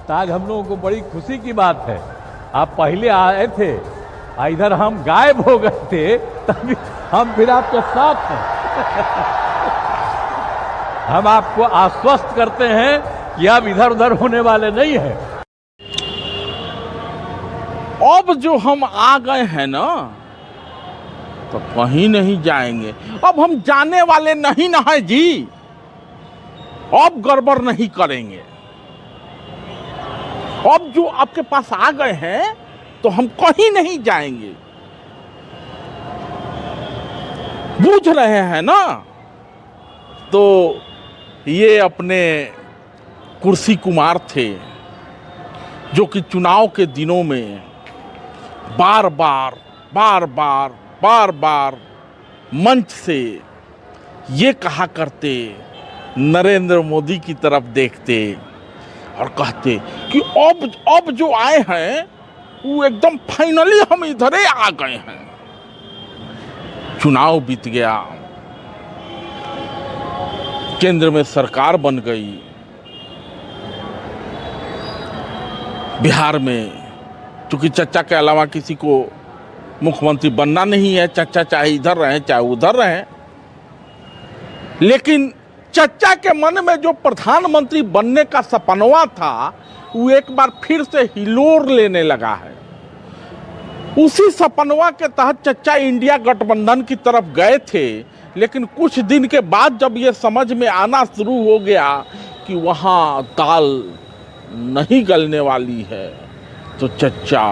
तो आज हम लोगों को बड़ी खुशी की बात है। आप पहले आए थे, इधर हम गायब हो गए थे, तभी हम फिर आपके साथ हैं। हम आपको आश्वस्त करते हैं कि अब इधर उधर होने वाले नहीं हैं। अब जो हम आ गए हैं ना, तो कहीं नहीं जाएंगे। अब हम जाने वाले नहीं ना है जी। अब गड़बड़ नहीं करेंगे। अब जो आपके पास आ गए हैं तो हम कहीं नहीं जाएंगे। बूझ रहे हैं ना। तो ये अपने कुर्सी कुमार थे जो कि चुनाव के दिनों में बार बार मंच से ये कहा करते, नरेंद्र मोदी की तरफ देखते और कहते कि अब जो आए हैं वो एकदम फाइनली हम इधर ही आ गए हैं। चुनाव बीत गया, केंद्र में सरकार बन गई, बिहार में चूंकि चच्चा के अलावा किसी को मुख्यमंत्री बनना नहीं है, चच्चा चाहे इधर रहे चाहे उधर रहे, लेकिन चच्चा के मन में जो प्रधानमंत्री बनने का सपनवा था वो एक बार फिर से हिलोर लेने लगा है। उसी सपनवा के तहत चच्चा इंडिया गठबंधन की तरफ गए थे, लेकिन कुछ दिन के बाद जब ये समझ में आना शुरू हो गया कि वहाँ दाल नहीं गलने वाली है, तो चच्चा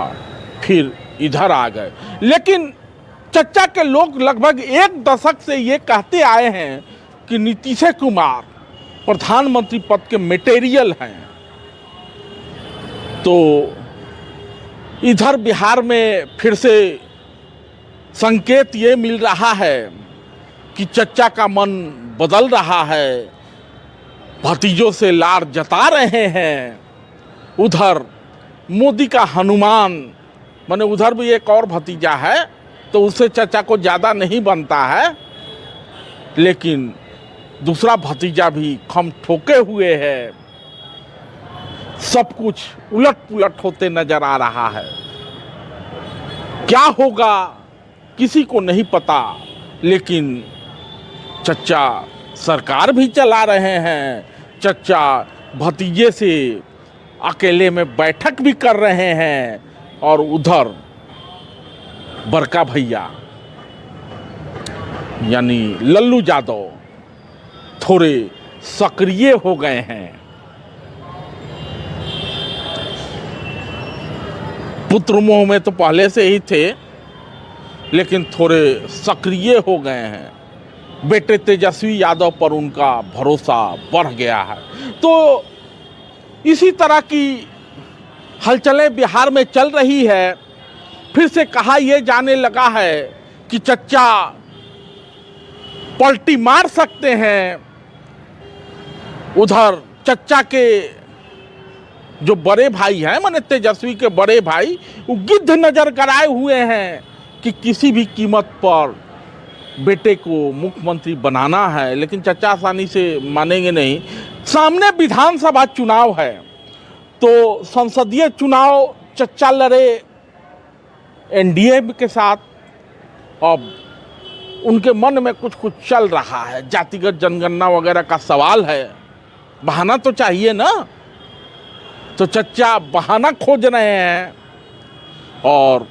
फिर इधर आ गए। लेकिन चच्चा के लोग लगभग एक दशक से ये कहते आए हैं कि नीतीश कुमार प्रधानमंत्री पद के मटेरियल हैं। तो इधर बिहार में फिर से संकेत ये मिल रहा है कि चच्चा का मन बदल रहा है, भतीजों से लाड़ जता रहे हैं। उधर मोदी का हनुमान, माने उधर भी एक और भतीजा है, तो उससे चच्चा को ज़्यादा नहीं बनता है, लेकिन दूसरा भतीजा भी खम ठोके हुए है। सब कुछ उलट पुलट होते नजर आ रहा है। क्या होगा किसी को नहीं पता, लेकिन चच्चा सरकार भी चला रहे हैं, चच्चा भतीजे से अकेले में बैठक भी कर रहे हैं, और उधर बड़का भैया यानी लल्लू यादव थोड़े सक्रिय हो गए हैं। पुत्र मोह में तो पहले से ही थे, लेकिन थोड़े सक्रिय हो गए हैं। बेटे तेजस्वी यादव पर उनका भरोसा बढ़ गया है। तो इसी तरह की हलचलें बिहार में चल रही है। फिर से कहा यह जाने लगा है कि चच्चा पलटी मार सकते हैं। उधर चच्चा के जो बड़े भाई हैं, माने तेजस्वी के बड़े भाई, वो गिद्ध नजर कराए हुए हैं कि किसी भी कीमत पर बेटे को मुख्यमंत्री बनाना है। लेकिन चच्चा आसानी से मानेंगे नहीं। सामने विधानसभा चुनाव है, तो संसदीय चुनाव चच्चा लड़े एनडीए के साथ। अब उनके मन में कुछ चल रहा है, जातिगत जनगणना वगैरह का सवाल है। बहाना तो चाहिए ना, तो चच्चा बहाना खोज रहे हैं। और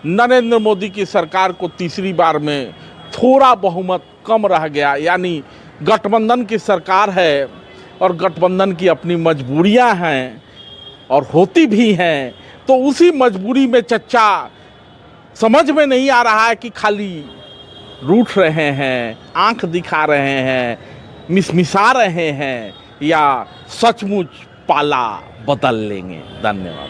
नरेंद्र मोदी की सरकार को तीसरी बार में थोड़ा बहुमत कम रह गया, यानी गठबंधन की सरकार है और गठबंधन की अपनी मजबूरियां हैं और होती भी हैं। तो उसी मजबूरी में चच्चा समझ में नहीं आ रहा है कि खाली रूठ रहे हैं, आंख दिखा रहे हैं, मिसमिसा रहे हैं, या सचमुच पाला बदल लेंगे। धन्यवाद।